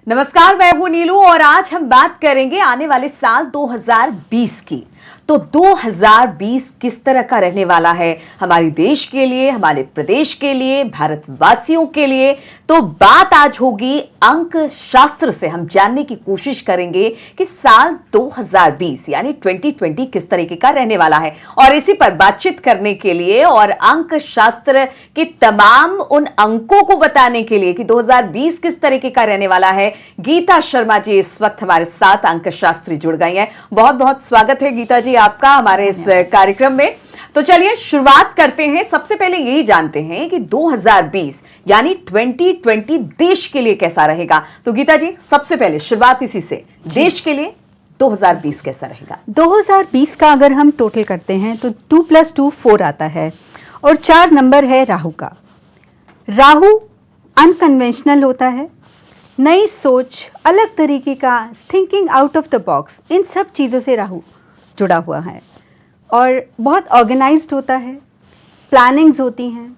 नमस्कार, मैं हूं नीलू और आज हम बात करेंगे आने वाले साल 2020 की। तो 2020 किस तरह का रहने वाला है हमारे देश के लिए, हमारे प्रदेश के लिए, भारतवासियों के लिए। तो बात आज होगी अंक शास्त्र से। हम जानने की कोशिश करेंगे कि साल 2020 यानी 2020 किस तरीके का रहने वाला है। और इसी पर बातचीत करने के लिए और अंक शास्त्र के तमाम उन अंकों को बताने के लिए कि 2020 किस तरीके का रहने वाला है, गीता शर्मा जी इस वक्त हमारे साथ अंक शास्त्री जुड़ गई हैं। बहुत बहुत स्वागत है गीता जी आपका हमारे इस कार्यक्रम में। तो चलिए शुरुआत करते हैं। सबसे पहले यही जानते हैं कि 2020 यानी 2020 देश के लिए कैसा रहेगा। तो गीता जी सबसे पहले शुरुआत इसी से, देश के लिए 2020 कैसा रहेगा। 2020 का अगर हम टोटल करते हैं तो 2 + 2 4 आता है और 4 नंबर है राहु का। राहु अनकन्वेंशनल होता है, नई सोच, अलग तरीके का thinking out of the box, इन सब चीज़ों से राहु जुड़ा हुआ है और बहुत ऑर्गेनाइज्ड होता है, प्लानिंग्स होती हैं,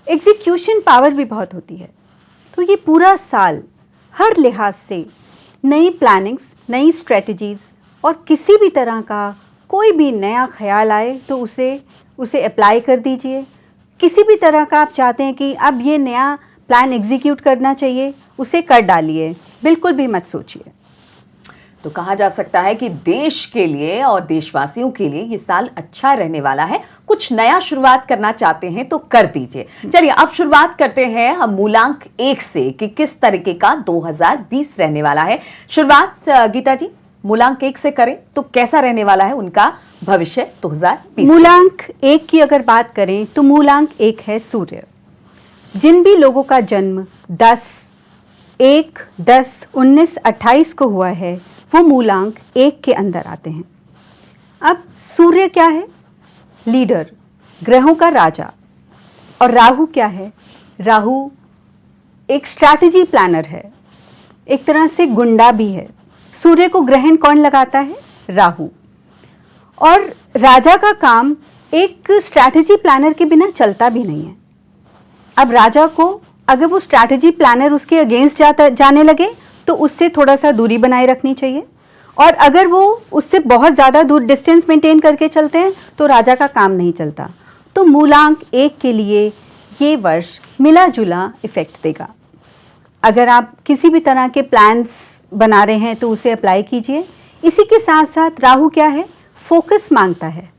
एग्जीक्यूशन पावर भी बहुत होती है। तो ये पूरा साल हर लिहाज से नई प्लानिंग्स, नई स्ट्रेटजीज और किसी भी तरह का कोई भी नया ख्याल आए तो उसे अप्लाई कर दीजिए। किसी भी तरह का आप चाहते हैं कि अब ये नया प्लान एग्जीक्यूट करना चाहिए, उसे कर डालिए, बिल्कुल भी मत सोचिए। तो कहा जा सकता है कि देश के लिए और देशवासियों के लिए ये साल अच्छा रहने वाला है। कुछ नया शुरुआत करना चाहते हैं तो कर दीजिए। चलिए अब शुरुआत करते हैं हम मूलांक 1 से कि किस तरीके का 2020 रहने वाला है। शुरुआत गीता जी मूलांक 1 से करें तो कैसा रहने वाला है उनका भविष्य 2020। मूलांक 1 की अगर बात करें तो मूलांक 1 है सूर्य। जिन भी लोगों का जन्म 10/1, 10, 19, 28 को हुआ है वो मूलांक 1 के अंदर आते हैं। अब सूर्य क्या है? लीडर, ग्रहों का राजा। और राहु क्या है? राहु एक स्ट्रैटेजी प्लानर है, एक तरह से गुंडा भी है। सूर्य को ग्रहण कौन लगाता है? राहु। और राजा का काम एक स्ट्रैटेजी प्लानर के बिना चलता भी नहीं है। अब राजा को अगर वो स्ट्रैटेजी प्लानर उसके अगेंस्ट जाने लगे तो उससे थोड़ा सा दूरी बनाए रखनी चाहिए। और अगर वो उससे बहुत ज़्यादा दूर डिस्टेंस मेंटेन करके चलते हैं तो राजा का काम नहीं चलता। तो मूलांक 1 के लिए ये वर्ष मिला जुला इफेक्ट देगा। अगर आप किसी भी तरह के प्लान्स बना रहे हैं तो उसे अप्लाई कीजिए। इसी के साथ साथ राहु क्या है? फोकस मांगता है,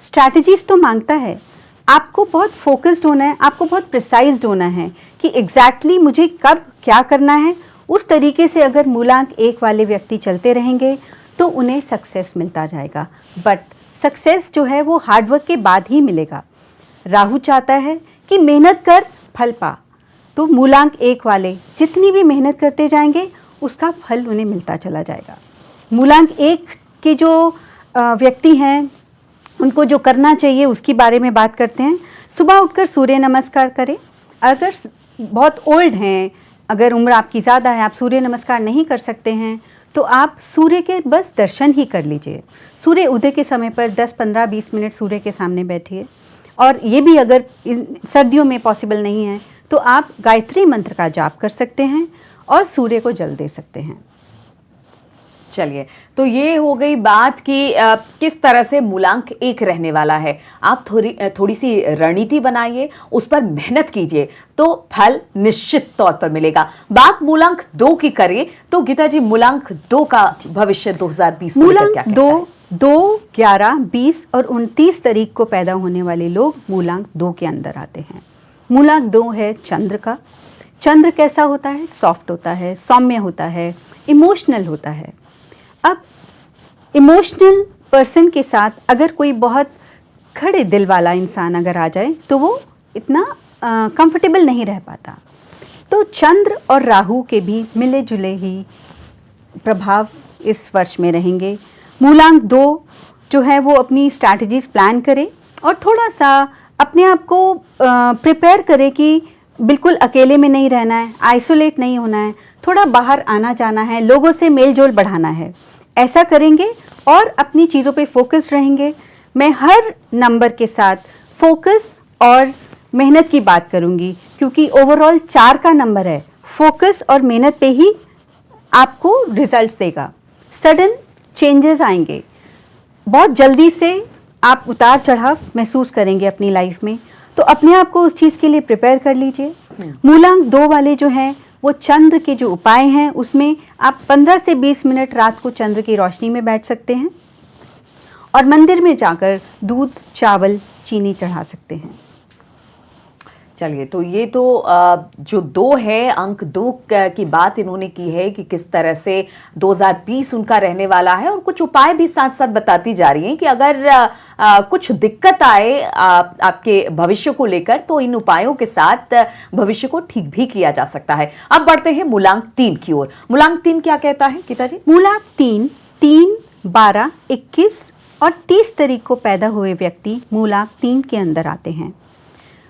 स्ट्रैटेजीज तो मांगता है। आपको बहुत फोकस्ड होना है, आपको बहुत प्रिसाइज्ड होना है कि एग्जैक्टली मुझे कब क्या करना है। उस तरीके से अगर मूलांक 1 वाले व्यक्ति चलते रहेंगे तो उन्हें सक्सेस मिलता जाएगा। बट सक्सेस जो है वो हार्डवर्क के बाद ही मिलेगा। राहु चाहता है कि मेहनत कर फल पा। तो मूलांक 1 वाले जितनी भी मेहनत करते जाएंगे उसका फल उन्हें मिलता चला जाएगा। मूलांक 1 के जो व्यक्ति हैं उनको जो करना चाहिए उसके बारे में बात करते हैं। सुबह उठकर सूर्य नमस्कार करें। अगर बहुत ओल्ड हैं, अगर उम्र आपकी ज़्यादा है, आप सूर्य नमस्कार नहीं कर सकते हैं तो आप सूर्य के बस दर्शन ही कर लीजिए। सूर्य उदय के समय पर 10, 15, 20 मिनट सूर्य के सामने बैठिए। और ये भी अगर सर्दियों में पॉसिबल नहीं है तो आप गायत्री मंत्र का जाप कर सकते हैं और सूर्य को जल दे सकते हैं। चलिए तो ये हो गई बात कि किस तरह से मूलांक 1 रहने वाला है। आप थोड़ी सी रणनीति बनाइए, उस पर मेहनत कीजिए तो फल निश्चित तौर पर मिलेगा। बात मूलांक 2 की करें तो गीता जी मूलांक 2 का भविष्य 2020 में क्या क्या? 2, 11, 20 और 29 तारीख को पैदा होने वाले लोग मूलांक 2 के अंदर आते हैं। मूलांक 2 है चंद्र का। चंद्र कैसा होता है? सॉफ्ट होता है, सौम्य होता है, इमोशनल होता है। अब इमोशनल पर्सन के साथ अगर कोई बहुत खड़े दिल वाला इंसान अगर आ जाए तो वो इतना कंफर्टेबल नहीं रह पाता। तो चंद्र और राहु के भी मिले जुले ही प्रभाव इस वर्ष में रहेंगे। मूलांक 2 जो है वो अपनी स्ट्रैटेजीज प्लान करे और थोड़ा सा अपने आप को प्रिपेयर करे कि बिल्कुल अकेले में नहीं रहना है, आइसोलेट नहीं होना है, थोड़ा बाहर आना जाना है, लोगों से मेल जोल बढ़ाना है। ऐसा करेंगे और अपनी चीज़ों पे फोकस रहेंगे। मैं हर नंबर के साथ फोकस और मेहनत की बात करूंगी क्योंकि ओवरऑल 4 का नंबर है, फोकस और मेहनत पे ही आपको रिजल्ट्स देगा। सडन चेंजेस आएंगे, बहुत जल्दी से आप उतार चढ़ाव महसूस करेंगे अपनी लाइफ में, तो अपने आप को उस चीज़ के लिए प्रिपेयर कर लीजिए। मूलांक 2 वाले जो हैं वो चंद्र के जो उपाय हैं उसमें आप 15 से 20 मिनट रात को चंद्र की रोशनी में बैठ सकते हैं और मंदिर में जाकर दूध, चावल, चीनी चढ़ा सकते हैं। चलिए, तो ये तो जो 2 है, अंक 2 की बात इन्होंने की है कि किस तरह से 2020 उनका रहने वाला है, और कुछ उपाय भी साथ साथ बताती जा रही हैं कि अगर कुछ दिक्कत आए आपके भविष्य को लेकर, तो इन उपायों के साथ भविष्य को ठीक भी किया जा सकता है। अब बढ़ते हैं मूलांक 3 की ओर। मूलांक 3 क्या कहता है गीता जी? मूलांक 3, 12, 21 और 30 तारीख को पैदा हुए व्यक्ति मूलांक 3 के अंदर आते हैं।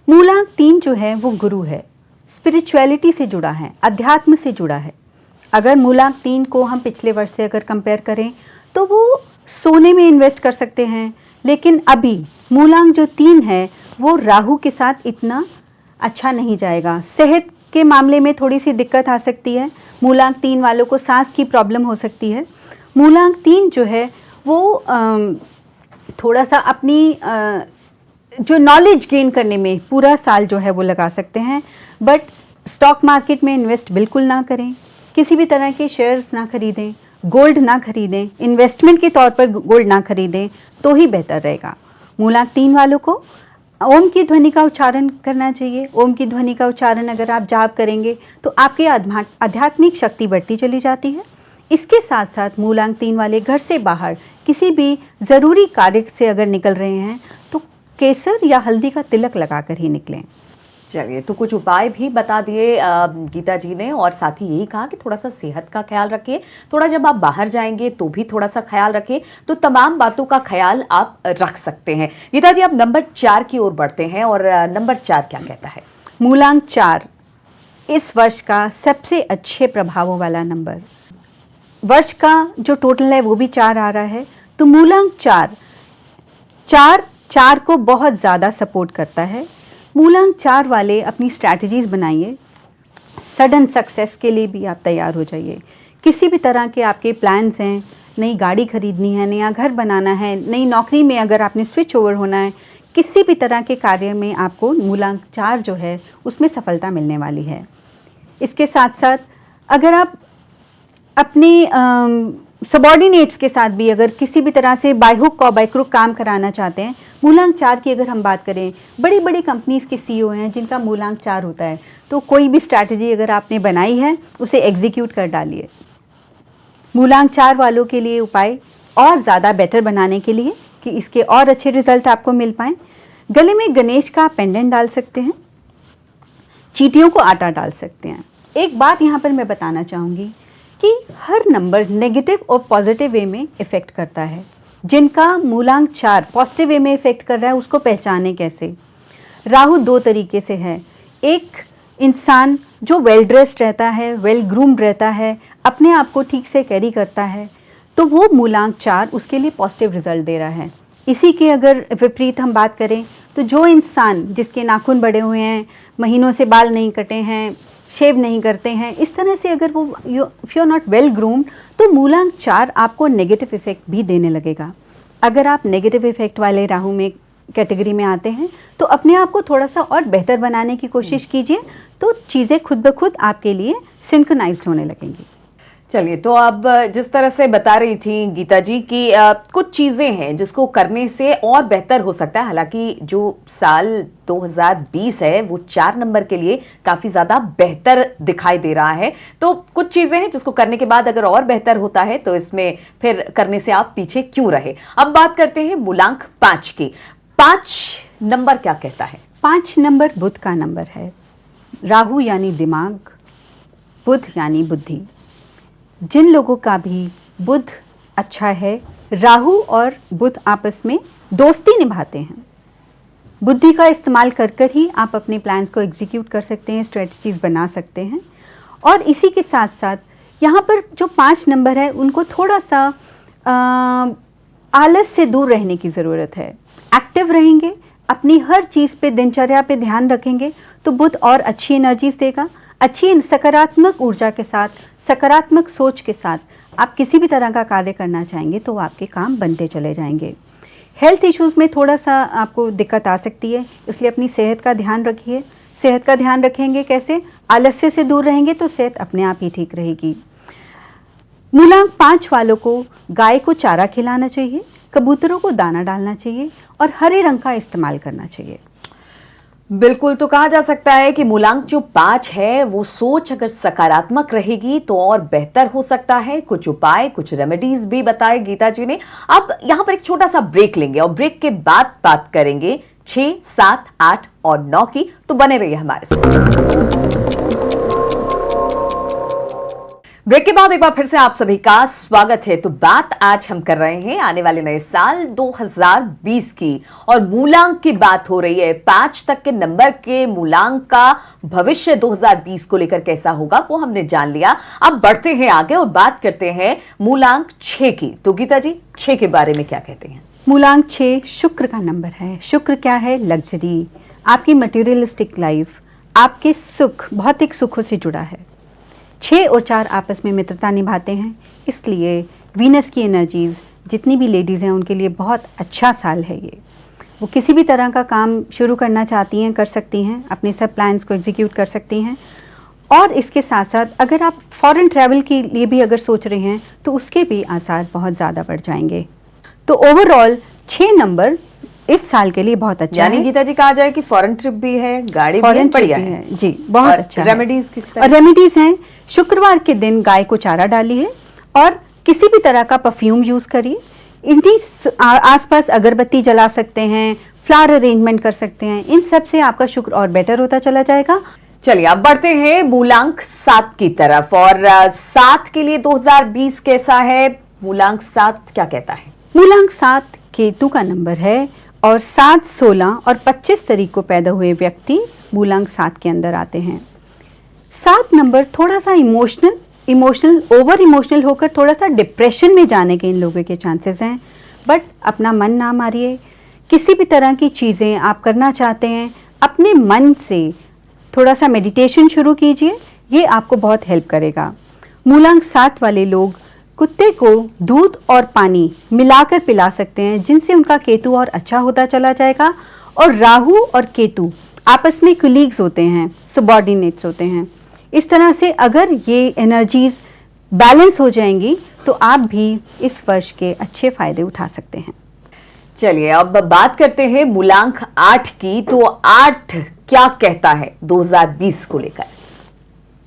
मूलांक 3 जो है वो गुरु है, स्पिरिचुअलिटी से जुड़ा है, अध्यात्म से जुड़ा है। अगर मूलांक 3 को हम पिछले वर्ष से अगर कंपेयर करें तो वो सोने में इन्वेस्ट कर सकते हैं, लेकिन अभी मूलांक जो 3 है वो राहु के साथ इतना अच्छा नहीं जाएगा। सेहत के मामले में थोड़ी सी दिक्कत आ सकती है। मूलांक 3 वालों को सांस की प्रॉब्लम हो सकती है। मूलांक 3 जो है वो थोड़ा सा अपनी जो नॉलेज गेन करने में पूरा साल जो है वो लगा सकते हैं, बट स्टॉक मार्केट में इन्वेस्ट बिल्कुल ना करें, किसी भी तरह के शेयर्स ना खरीदें, गोल्ड ना खरीदें, इन्वेस्टमेंट के तौर पर गोल्ड ना खरीदें तो ही बेहतर रहेगा। मूलांक 3 वालों को ओम की ध्वनि का उच्चारण करना चाहिए। ओम की ध्वनि का उच्चारण अगर आप जाप करेंगे तो आपके आध्यात्मिक शक्ति बढ़ती चली जाती है। इसके साथ साथ मूलांक 3 वाले घर से बाहर किसी भी ज़रूरी कार्य से अगर निकल रहे हैं तो केसर या हल्दी का तिलक लगाकर ही निकलें। चलिए, तो कुछ उपाय भी बता दिए गीता जी ने, और साथ ही यही कहा कि थोड़ा सा सेहत का ख्याल रखिए, थोड़ा जब आप बाहर जाएंगे तो भी थोड़ा सा ख्याल रखिए। तो तमाम बातों का ख्याल आप रख सकते हैं। गीता जी, आप नंबर 4 की ओर बढ़ते हैं, और नंबर 4 क्या कहता है? मूलांक 4 इस वर्ष का सबसे अच्छे प्रभावों वाला नंबर। वर्ष का जो टोटल है वो भी 4 आ रहा है, तो मूलांक 4 को बहुत ज़्यादा सपोर्ट करता है। मूलांक 4 वाले अपनी स्ट्रैटेजीज बनाइए। सडन सक्सेस के लिए भी आप तैयार हो जाइए। किसी भी तरह के आपके प्लान्स हैं, नई गाड़ी खरीदनी है, नया घर बनाना है, नई नौकरी में अगर आपने स्विच ओवर होना है, किसी भी तरह के कार्य में आपको मूलांक 4 जो है उसमें सफलता मिलने वाली है। इसके साथ साथ अगर आप अपने सबॉर्डिनेट्स के साथ भी अगर किसी भी तरह से बाय हुक और बाय क्रुक काम कराना चाहते हैं, मूलांक 4 की अगर हम बात करें, बड़ी बड़ी कंपनीज के सीईओ हैं जिनका मूलांक 4 होता है, तो कोई भी स्ट्रैटेजी अगर आपने बनाई है उसे एग्जीक्यूट कर डालिए। मूलांक 4 वालों के लिए उपाय और ज़्यादा बेटर बनाने के लिए कि इसके और अच्छे रिजल्ट आपको मिल पाएँ, गले में गणेश का पेंडेंट डाल सकते हैं, चींटियों को आटा डाल सकते हैं। एक बात यहाँ पर मैं बताना चाहूँगी कि हर नंबर नेगेटिव और पॉजिटिव वे में इफ़ेक्ट करता है। जिनका मूलांक 4 पॉजिटिव वे में इफ़ेक्ट कर रहा है उसको पहचाने कैसे? राहु 2 तरीके से है। एक इंसान जो वेल ड्रेस्ड रहता है, वेल ग्रूम्ड रहता है, अपने आप को ठीक से कैरी करता है, तो वो मूलांक 4 उसके लिए पॉजिटिव रिजल्ट दे रहा है। इसी के अगर विपरीत हम बात करें तो जो इंसान जिसके नाखून बड़े हुए हैं, महीनों से बाल नहीं कटे हैं, शेव नहीं करते हैं, इस तरह से अगर वो if you are not well groomed, तो मूलांक 4 आपको नेगेटिव इफेक्ट भी देने लगेगा। अगर आप नेगेटिव इफेक्ट वाले राहु में कैटेगरी में आते हैं तो अपने आप को थोड़ा सा और बेहतर बनाने की कोशिश कीजिए, तो चीज़ें खुद ब खुद आपके लिए सिंक्रोनाइज्ड होने लगेंगी। चलिए, तो अब जिस तरह से बता रही थी गीता जी कि कुछ चीज़ें हैं जिसको करने से और बेहतर हो सकता है। हालांकि जो साल 2020 है वो 4 नंबर के लिए काफ़ी ज़्यादा बेहतर दिखाई दे रहा है, तो कुछ चीज़ें हैं जिसको करने के बाद अगर और बेहतर होता है तो इसमें फिर करने से आप पीछे क्यों रहे। अब बात करते हैं मूलांक 5 की। 5 नंबर क्या कहता है? 5 नंबर बुध का नंबर है। राहु यानी दिमाग, बुध यानी बुद्धि। जिन लोगों का भी बुध अच्छा है, राहु और बुध आपस में दोस्ती निभाते हैं। बुद्धि का इस्तेमाल कर कर ही आप अपने प्लान्स को एग्जीक्यूट कर सकते हैं, स्ट्रेटजीज बना सकते हैं। और इसी के साथ साथ यहाँ पर जो 5 नंबर है उनको थोड़ा सा आलस से दूर रहने की ज़रूरत है। एक्टिव रहेंगे, अपनी हर चीज़ पे, दिनचर्या पे ध्यान रखेंगे तो बुध और अच्छी एनर्जीज देगा। अच्छी सकारात्मक ऊर्जा के साथ, सकारात्मक सोच के साथ आप किसी भी तरह का कार्य करना चाहेंगे तो आपके काम बनते चले जाएंगे। हेल्थ इश्यूज़ में थोड़ा सा आपको दिक्कत आ सकती है, इसलिए अपनी सेहत का ध्यान रखिए। सेहत का ध्यान रखेंगे कैसे? आलस्य से दूर रहेंगे तो सेहत अपने आप ही ठीक रहेगी। मूलांक 5 वालों को गाय को चारा खिलाना चाहिए, कबूतरों को दाना डालना चाहिए और हरे रंग का इस्तेमाल करना चाहिए। बिल्कुल, तो कहा जा सकता है कि मूलांक जो 5 है वो सोच अगर सकारात्मक रहेगी तो और बेहतर हो सकता है। कुछ उपाय, कुछ रेमेडीज भी बताए गीता जी ने। अब यहां पर एक छोटा सा ब्रेक लेंगे और ब्रेक के बाद बात करेंगे 6, 7, 8 और 9 की। तो बने रहिए हमारे साथ। ब्रेक के बाद एक बार फिर से आप सभी का स्वागत है। तो बात आज हम कर रहे हैं आने वाले नए साल 2020 की और मूलांक की बात हो रही है। 5 तक के नंबर के मूलांक का भविष्य 2020 को लेकर कैसा होगा वो हमने जान लिया। अब बढ़ते हैं आगे और बात करते हैं मूलांक 6 की। तो गीता जी, 6 के बारे में क्या कहते हैं? मूलांक 6 शुक्र का नंबर है। शुक्र क्या है? लग्जरी, आपकी मटेरियलिस्टिक लाइफ, आपके सुख, भौतिक सुखों से जुड़ा है। 6 और 4 आपस में मित्रता निभाते हैं, इसलिए वीनस की एनर्जीज जितनी भी लेडीज़ हैं उनके लिए बहुत अच्छा साल है ये। वो किसी भी तरह का काम शुरू करना चाहती हैं, कर सकती हैं, अपने सब प्लान्स को एग्जीक्यूट कर सकती हैं। और इसके साथ साथ अगर आप फॉरेन ट्रैवल के लिए भी अगर सोच रहे हैं तो उसके भी आसार बहुत ज़्यादा बढ़ जाएंगे। तो ओवरऑल 6 नंबर इस साल के लिए बहुत अच्छा यानी है। गीता जी कहा जाए कि फॉरेन ट्रिप भी है, गाड़ी भी है, बढ़िया है जी, बहुत अच्छा। रेमेडीज किस तरह? और रेमेडीज हैं, शुक्रवार के दिन गाय को चारा डालिए और किसी भी तरह का परफ्यूम यूज करिए। इनकी आसपास अगरबत्ती जला सकते हैं, फ्लावर अरेंजमेंट कर सकते हैं। इन सब से आपका शुक्र और बेटर होता चला जाएगा। चलिए अब बढ़ते हैं मूलांक 7 की तरफ। और 7 के लिए 2020 कैसा है? मूलांक 7 क्या कहता है? मूलांक 7 केतु का नंबर है और 7, 16 और 25 तारीख को पैदा हुए व्यक्ति मूलांक 7 के अंदर आते हैं। 7 नंबर थोड़ा सा ओवर इमोशनल होकर थोड़ा सा डिप्रेशन में जाने के इन लोगों के चांसेस हैं। बट अपना मन ना मारिए। किसी भी तरह की चीज़ें आप करना चाहते हैं, अपने मन से थोड़ा सा मेडिटेशन शुरू कीजिए, ये आपको बहुत हेल्प करेगा। मूलांक 7 वाले लोग कुत्ते को दूध और पानी मिलाकर पिला सकते हैं, जिनसे उनका केतु और अच्छा होता चला जाएगा। और राहु और केतु आपस में कुलीग्स होते हैं, सबॉर्डिनेट्स होते हैं। इस तरह से अगर ये एनर्जीज बैलेंस हो जाएंगी तो आप भी इस वर्ष के अच्छे फायदे उठा सकते हैं। चलिए अब बात करते हैं मूलांक 8 की। तो 8 क्या कहता है 2020 को लेकर?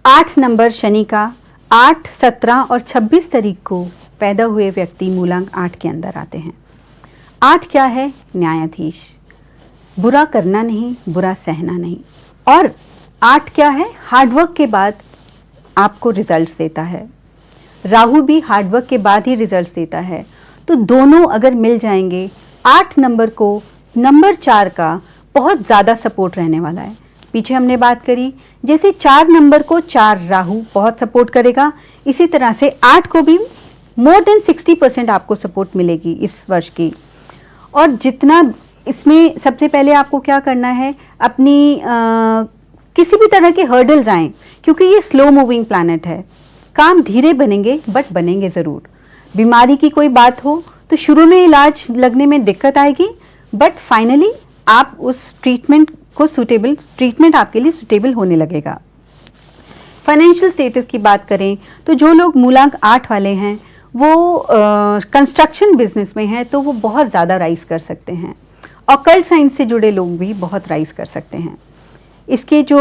8 नंबर शनि का। 8, 17 और 26 तारीख को पैदा हुए व्यक्ति मूलांक 8 के अंदर आते हैं। 8 क्या है? न्यायाधीश। बुरा करना नहीं, बुरा सहना नहीं। और 8 क्या है? हार्डवर्क के बाद आपको रिजल्ट्स देता है। राहु भी हार्डवर्क के बाद ही रिजल्ट्स देता है। तो दोनों अगर मिल जाएंगे, 8 नंबर को नंबर 4 का बहुत ज़्यादा सपोर्ट रहने वाला है। पीछे हमने बात करी जैसे 4 नंबर को 4 राहु बहुत सपोर्ट करेगा, इसी तरह से 8 को भी मोर देन 60% आपको सपोर्ट मिलेगी इस वर्ष की। और जितना इसमें सबसे पहले आपको क्या करना है, अपनी किसी भी तरह के हर्डल्स आएँ, क्योंकि ये स्लो मूविंग प्लैनेट है। काम धीरे बनेंगे बट बनेंगे ज़रूर। बीमारी की कोई बात हो तो शुरू में इलाज लगने में दिक्कत आएगी, बट फाइनली आप उस ट्रीटमेंट आपके लिए सुटेबल होने लगेगा। फाइनेंशियल स्टेटस की बात करें तो जो लोग मूलांक 8 वाले हैं वो कंस्ट्रक्शन बिजनेस में हैं तो वो बहुत ज़्यादा राइज कर सकते हैं। ऑकल्ट साइंस से जुड़े लोग भी बहुत राइज कर सकते हैं। इसके जो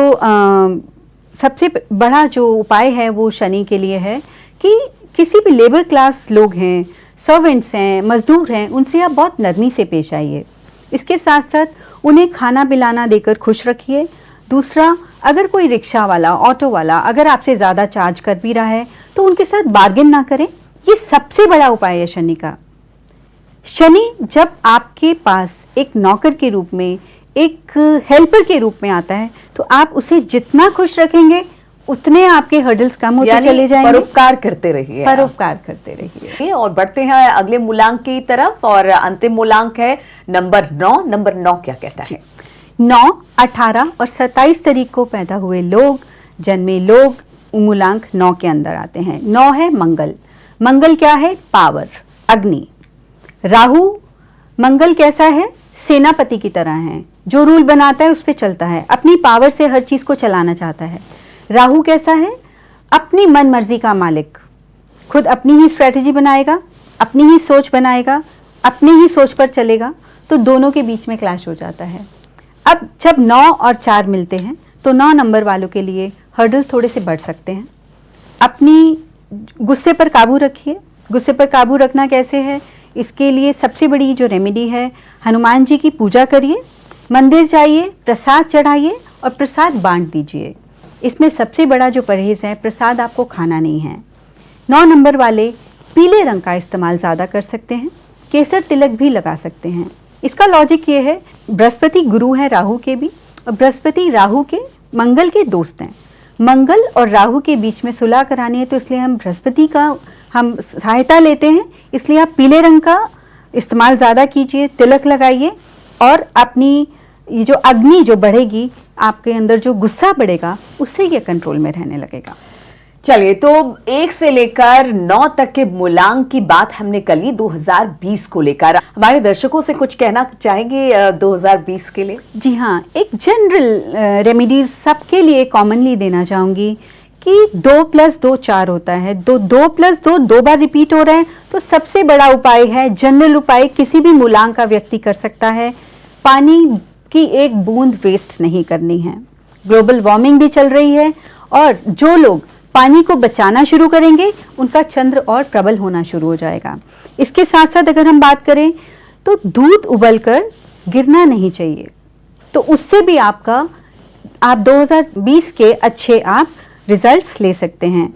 सबसे बड़ा जो उपाय है वो शनि के लिए है कि किसी भी लेबर क्लास लोग हैं, सर्वेंट्स हैं, मजदूर हैं, उनसे आप बहुत नरमी से पेश आइए। इसके साथ साथ उन्हें खाना पिलाना देकर खुश रखिए। दूसरा, अगर कोई रिक्शा वाला, ऑटो वाला अगर आपसे ज़्यादा चार्ज कर भी रहा है तो उनके साथ बार्गेन ना करें। ये सबसे बड़ा उपाय है शनि का। शनि जब आपके पास एक नौकर के रूप में, एक हेल्पर के रूप में आता है तो आप उसे जितना खुश रखेंगे उतने आपके हर्डल्स कम होते चले जाएंगे। परोपकार करते रहिए, परोपकार करते रहिए। और बढ़ते हैं अगले मूलांक की तरफ और अंतिम मूलांक है नंबर 9। नंबर 9 क्या कहता है? 9, 18 और 27 तारीख को पैदा हुए लोग जन्मे लोग मूलांक 9 के अंदर आते हैं। 9 है मंगल। मंगल क्या है? पावर, अग्नि। राहु, मंगल कैसा है? सेनापति की तरह है, जो रूल बनाता है उस पर चलता है, अपनी पावर से हर चीज को चलाना चाहता है। राहु कैसा है? अपनी मन मर्जी का मालिक, खुद अपनी ही स्ट्रेटेजी बनाएगा, अपनी ही सोच बनाएगा, अपनी ही सोच पर चलेगा, तो दोनों के बीच में क्लैश हो जाता है। अब जब 9 और 4 मिलते हैं तो 9 नंबर वालों के लिए हर्डल थोड़े से बढ़ सकते हैं। अपनी गुस्से पर काबू रखिए। गुस्से पर काबू रखना कैसे है? इसके लिए सबसे बड़ी जो रेमेडी है, हनुमान जी की पूजा करिए, मंदिर जाइए, प्रसाद चढ़ाइए और प्रसाद बांट दीजिए। इसमें सबसे बड़ा जो परहेज है, प्रसाद आपको खाना नहीं है। 9 नंबर वाले पीले रंग का इस्तेमाल ज़्यादा कर सकते हैं, केसर तिलक भी लगा सकते हैं। इसका लॉजिक ये है, बृहस्पति गुरु है राहु के भी, और बृहस्पति राहु के मंगल के दोस्त हैं। मंगल और राहु के बीच में सुलह करानी है, तो इसलिए हम बृहस्पति का हम सहायता लेते हैं। इसलिए आप पीले रंग का इस्तेमाल ज़्यादा कीजिए, तिलक लगाइए, और अपनी ये जो अग्नि जो बढ़ेगी, आपके अंदर जो गुस्सा बढ़ेगा, उससे ये कंट्रोल में रहने लगेगा। चलिए, तो 1 से लेकर 9 तक के मूलांक की बात हमने कर ली 2020 को लेकर। हमारे दर्शकों से कुछ कहना चाहेंगे 2020 के लिए? जी हाँ, एक जनरल रेमेडीज सबके लिए कॉमनली देना चाहूँगी कि 2 + 2 4 होता है। 2 + 2 2 बार रिपीट हो रहा है, तो सबसे बड़ा उपाय है, जनरल उपाय किसी भी मूलांक का व्यक्ति कर सकता है, पानी की एक बूंद वेस्ट नहीं करनी है। ग्लोबल वार्मिंग भी चल रही है, और जो लोग पानी को बचाना शुरू करेंगे, उनका चंद्र और प्रबल होना शुरू हो जाएगा। इसके साथ साथ अगर हम बात करें तो दूध उबलकर गिरना नहीं चाहिए, तो उससे भी आप 2020 के अच्छे आप रिजल्ट्स ले सकते हैं।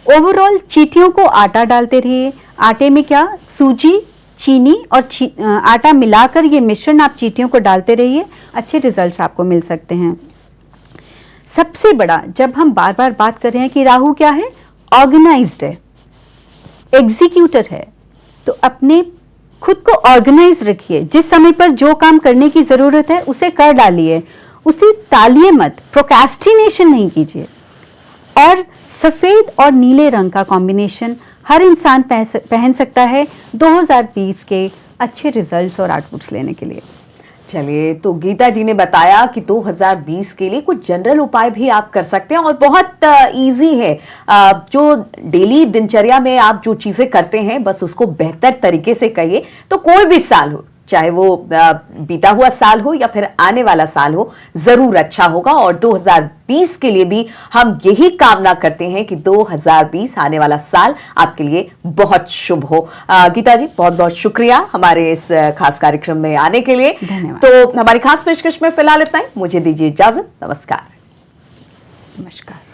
ओवरऑल चींटियों को आटा डालते रहिए। आटे में क्या, सूजी, चीनी और आटा मिलाकर ये मिश्रण आप चींटियों को डालते रहिए, अच्छे रिजल्ट्स आपको मिल सकते हैं। सबसे बड़ा, जब हम बार बार बात कर रहे हैं कि राहु क्या है, ऑर्गेनाइज्ड है, एग्जीक्यूटर है, तो अपने खुद को ऑर्गेनाइज रखिए। जिस समय पर जो काम करने की जरूरत है उसे कर डालिए, उसे टालिए मत, प्रोक्रेस्टिनेशन नहीं कीजिए। और सफेद और नीले रंग का कॉम्बिनेशन हर इंसान पहन सकता है 2020 के अच्छे रिजल्ट्स और आउटपुट्स लेने के लिए। चलिए, तो गीता जी ने बताया कि 2020 के लिए कुछ जनरल उपाय भी आप कर सकते हैं, और बहुत इजी है। जो डेली दिनचर्या में आप जो चीजें करते हैं, बस उसको बेहतर तरीके से कहिए, तो कोई भी साल हो, चाहे वो बीता हुआ साल हो या फिर आने वाला साल हो, जरूर अच्छा होगा। और 2020 के लिए भी हम यही कामना करते हैं कि 2020 आने वाला साल आपके लिए बहुत शुभ हो। गीता जी, बहुत बहुत शुक्रिया हमारे इस खास कार्यक्रम में आने के लिए। धन्यवाद। तो हमारी खास पेशकश में फिलहाल इतना ही, मुझे दीजिए इजाजत। नमस्कार। नमस्कार।